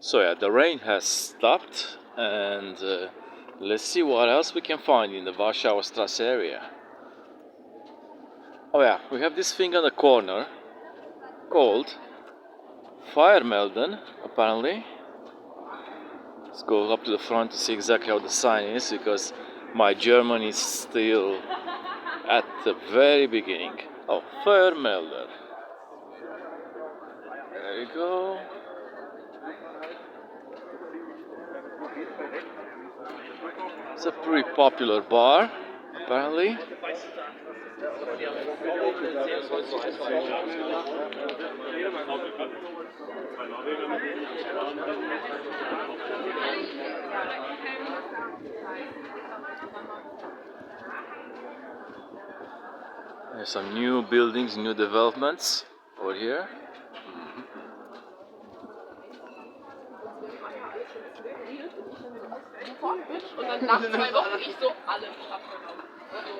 So yeah, the rain has stopped, and let's see what else we can find in the Warschauer Strasse area. Oh yeah, we have this thing on the corner called Fire Melden, apparently. Let's go up to the front to see exactly how the sign is, because my German is still at the very beginning. Oh, Fire Melden. There you go. It's a pretty popular bar, apparently. There's some new buildings, new developments over here.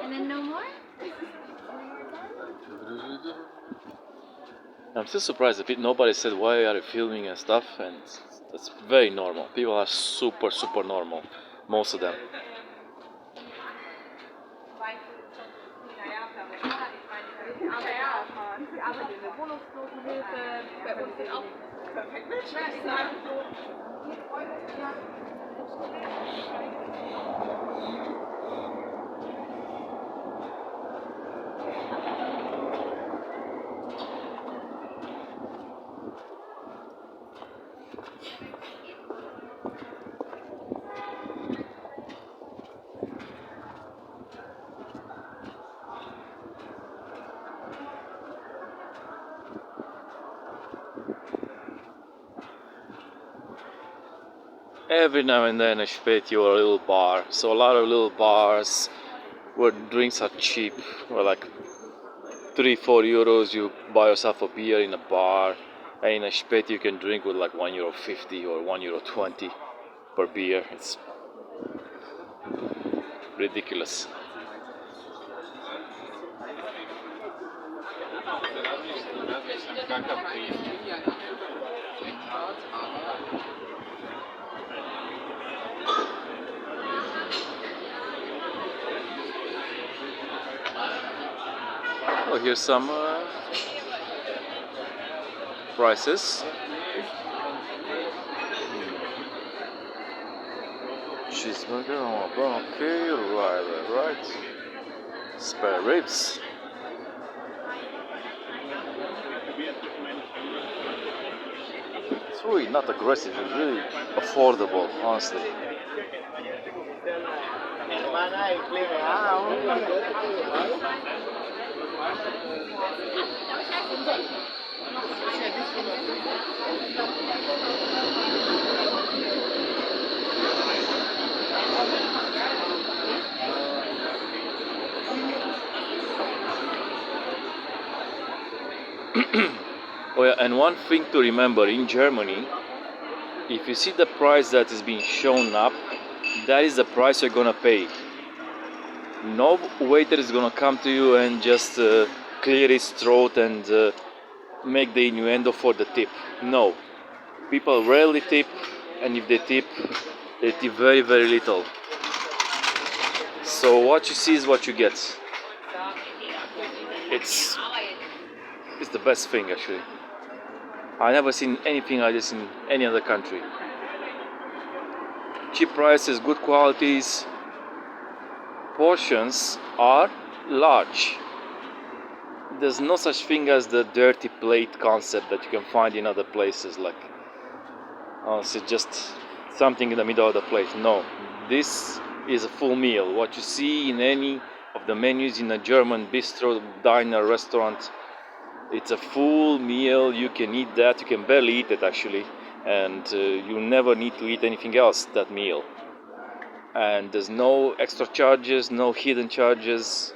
And then no more? I'm still surprised a bit. Nobody said why are you filming and stuff, and that's very normal. People are super normal, most of them. Every now and then I spät you a little bar. So a lot of little bars where drinks are cheap, where like 3-4 euros you buy yourself a beer in a bar, and in a spät you can drink with like €1.50 or €1.20 per beer. It's ridiculous. Oh, here's some prices. Cheeseburger, okay, right. Spare ribs. It's really not aggressive, it's really affordable, honestly. Oh yeah, and one thing to remember in Germany, if you see the price that is being shown up, that is the price you're gonna pay. No waiter is gonna come to you and just clear his throat and make the innuendo for the tip. No, people rarely tip, and if they tip very little. So what you see is what you get. It's the best thing actually. I never seen anything like this in any other country. Cheap prices, good qualities. Portions are large. There's no such thing as the dirty plate concept that you can find in other places, like honestly just something in the middle of the plate. No, this is a full meal. What you see in any of the menus in a German bistro, diner, restaurant, it's a full meal. You can eat that, you can barely eat it actually, and you never need to eat anything else that meal. And there's no extra charges, no hidden charges,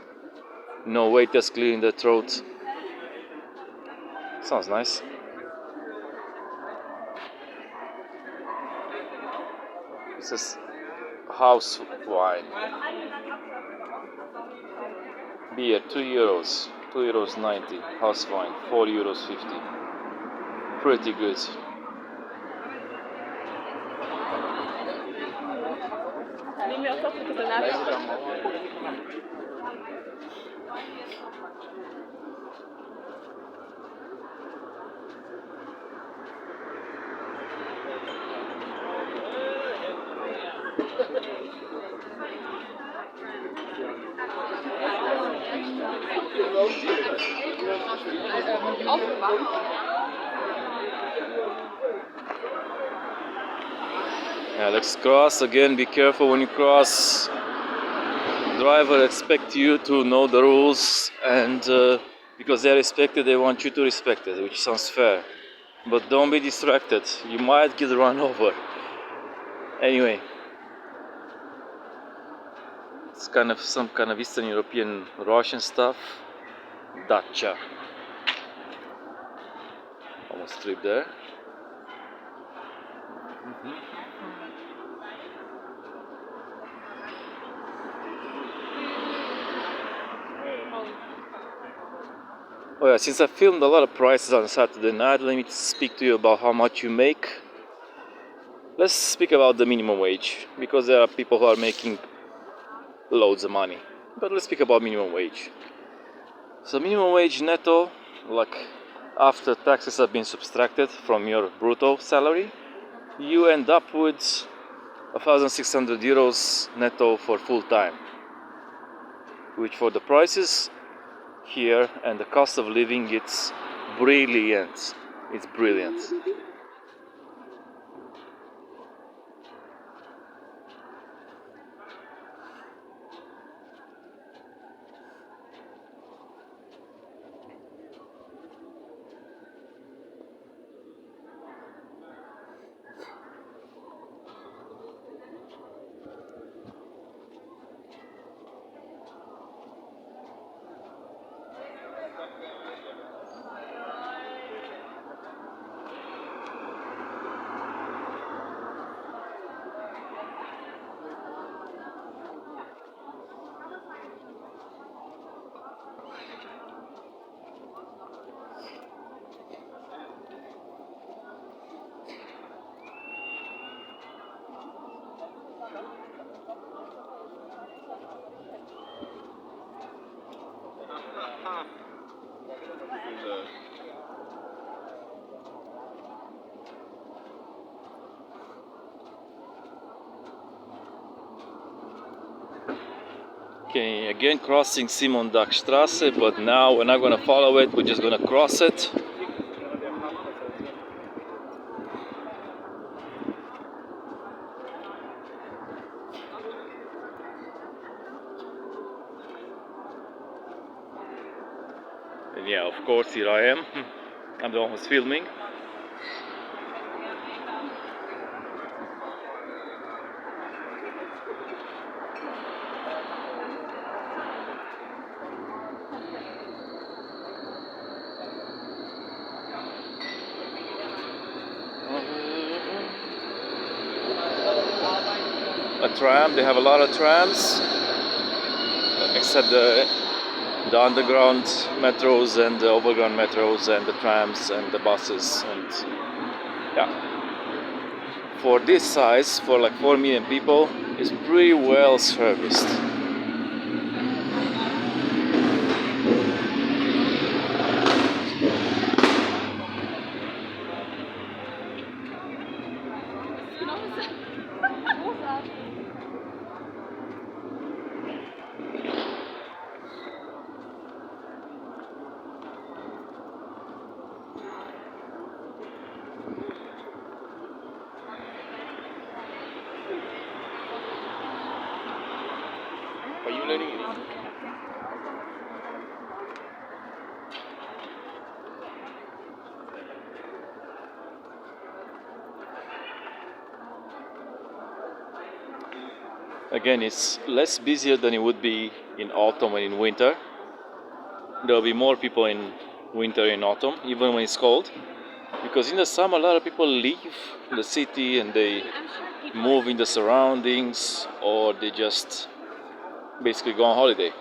no waiters clearing the throat. Sounds nice. This is house wine. Beer, €2, €2.90. House wine, €4.50. Pretty good. Yeah, let's cross again. Be careful when you cross. Driver expect you to know the rules, and because they respect it, they want you to respect it, which sounds fair. But don't be distracted. You might get run over. Anyway, it's kind of some kind of Eastern European Russian stuff. Dacia. Almost tripped there. Oh yeah, since I filmed a lot of prices on Saturday night, let me speak to you about how much you make. Let's speak about the minimum wage, because there are people who are making loads of money. But let's speak about minimum wage. So minimum wage netto, like after taxes have been subtracted from your brutto salary, you end up with 1,600 euros netto for full time, which for the prices here and the cost of living, it's brilliant. It's brilliant. Okay, again crossing Simon-Dach-Strasse, but now we're not gonna follow it, we're just gonna cross it. And yeah, of course, here I am. I'm the one who's filming. A tram, they have a lot of trams, except the underground metros and the overground metros and the trams and the buses, and yeah. For this size, for like 4 million people, it's pretty well serviced. Again, it's less busier than it would be in autumn and in winter. There will be more people in winter and autumn, even when it's cold. Because in the summer, a lot of people leave the city and they move in the surroundings, or they just basically go on holiday.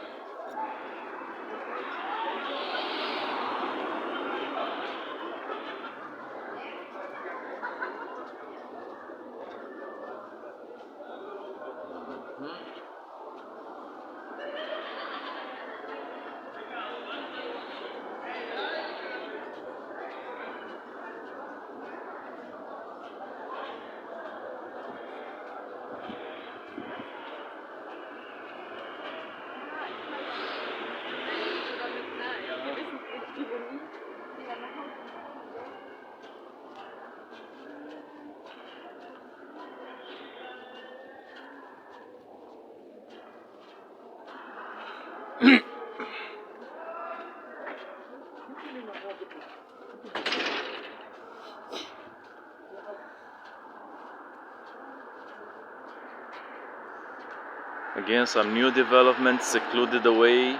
Again, some new developments secluded away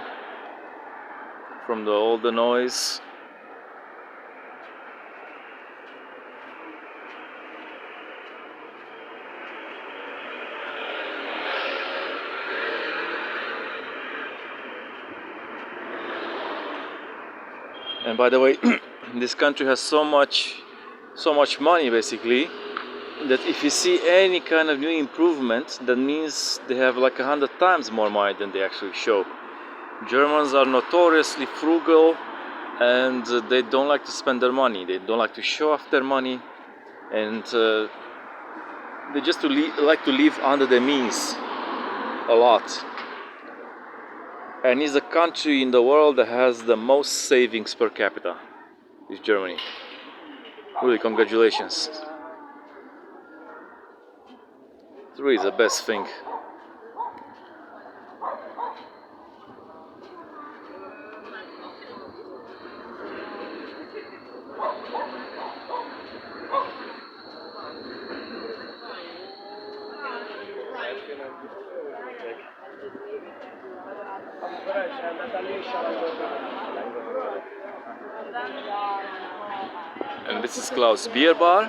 from all the noise. And by the way, this country has so much money basically, that if you see any kind of new improvement, that means they have like 100 times more money than they actually show. Germans are notoriously frugal, and they don't like to spend their money. They don't like to show off their money, and they just like to live under their means a lot. And it's the country in the world that has the most savings per capita, is Germany. Really, congratulations. It's really the best thing. And this is Klaus Beer Bar,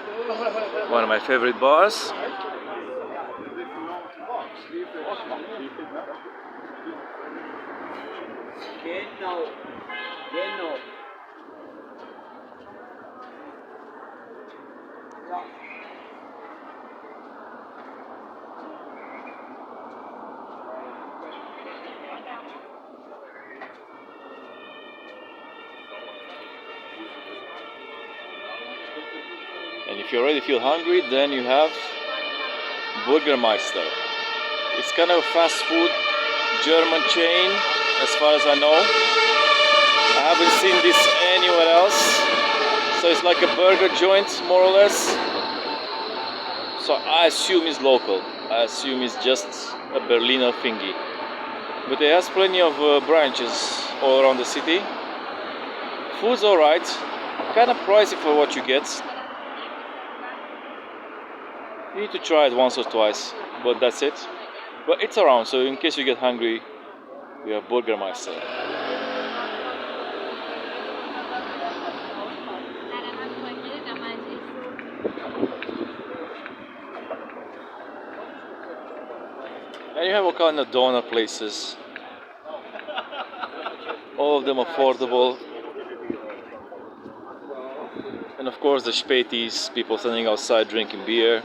one of my favorite bars. And if you already feel hungry, then you have Burgermeister. It's kind of a fast food German chain, as far as I know. I haven't seen this anywhere else. So it's like a burger joint, more or less. So I assume it's local. I assume it's just a Berliner thingy. But it has plenty of branches all around the city. Food's alright. Kind of pricey for what you get. You need to try it once or twice, but that's it. But it's around, so in case you get hungry, you have Burgermeister. And you have all kind of donor places. All of them affordable. And of course the Spätis, people standing outside drinking beer.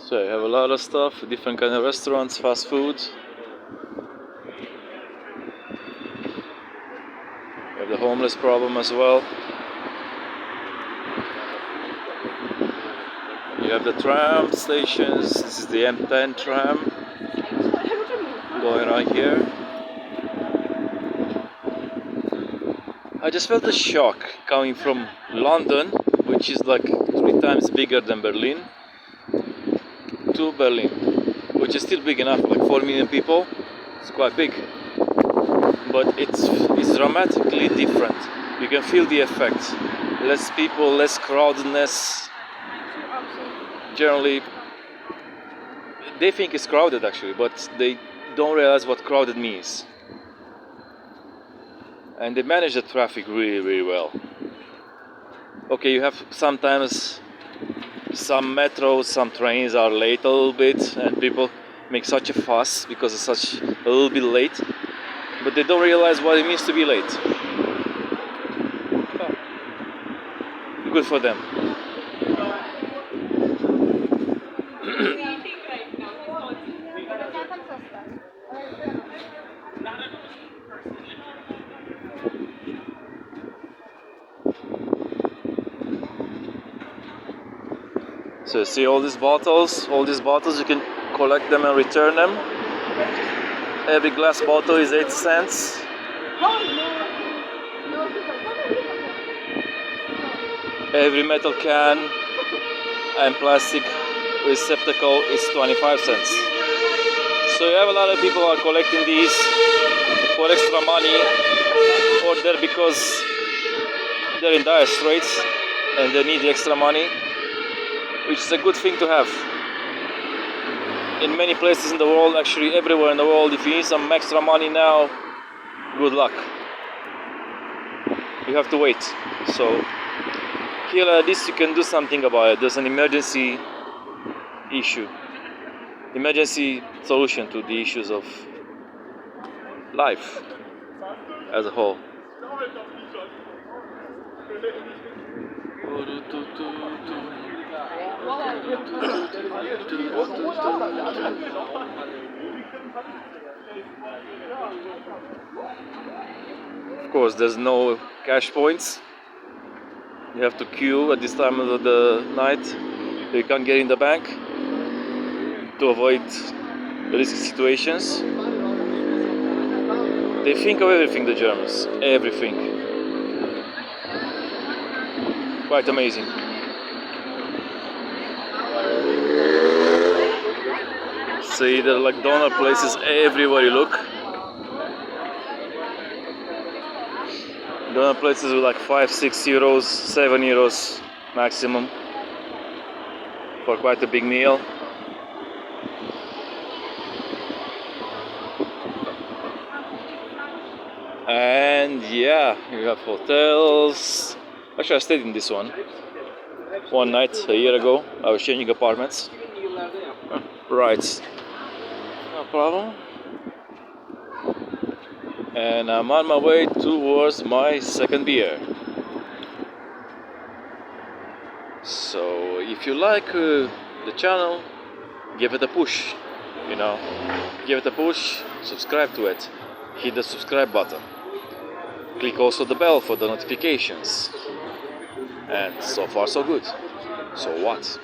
So you have a lot of stuff, different kind of restaurants, fast food. You have the homeless problem as well. You have the tram stations. This is the M10 tram going right here. I just felt a shock coming from London, which is like 3 times bigger than Berlin, to Berlin, which is still big enough, like 4 million people. It's quite big, but it's dramatically different. You can feel the effect. Less people, less crowdedness. Generally, they think it's crowded actually, but they don't realize what crowded means. And they manage the traffic really, really well. Okay, you have sometimes some metros, some trains are late a little bit, and people make such a fuss because it's such a little bit late, but they don't realize what it means to be late. Oh, good for them. So see all these bottles you can collect them and return them. Every glass bottle is 8 cents. Every metal can and plastic receptacle is 25 cents. So you have a lot of people who are collecting these for extra money, or they're because they're in dire straits and they need the extra money, which is a good thing to have. In many places in the world, actually everywhere in the world, if you need some extra money now, good luck. You have to wait. So here at least you can do something about it. There's an emergency issue, emergency solution to the issues of life as a whole. Of course, there's no cash points. You have to queue at this time of the night. You can't get in the bank to avoid risky situations. They think of everything, the Germans. Everything. Quite amazing. See, there are like donor places everywhere you look. Donor places with like 5, 6 euros, 7 euros maximum for quite a big meal. And yeah, you have hotels. Actually, I stayed in this one night a year ago. I was changing apartments. Right, no problem. And I'm on my way towards my second beer. So if you like the channel, give it a push. Give it a push, subscribe to it, hit the subscribe button, click also the bell for the notifications. And so far so good. So what?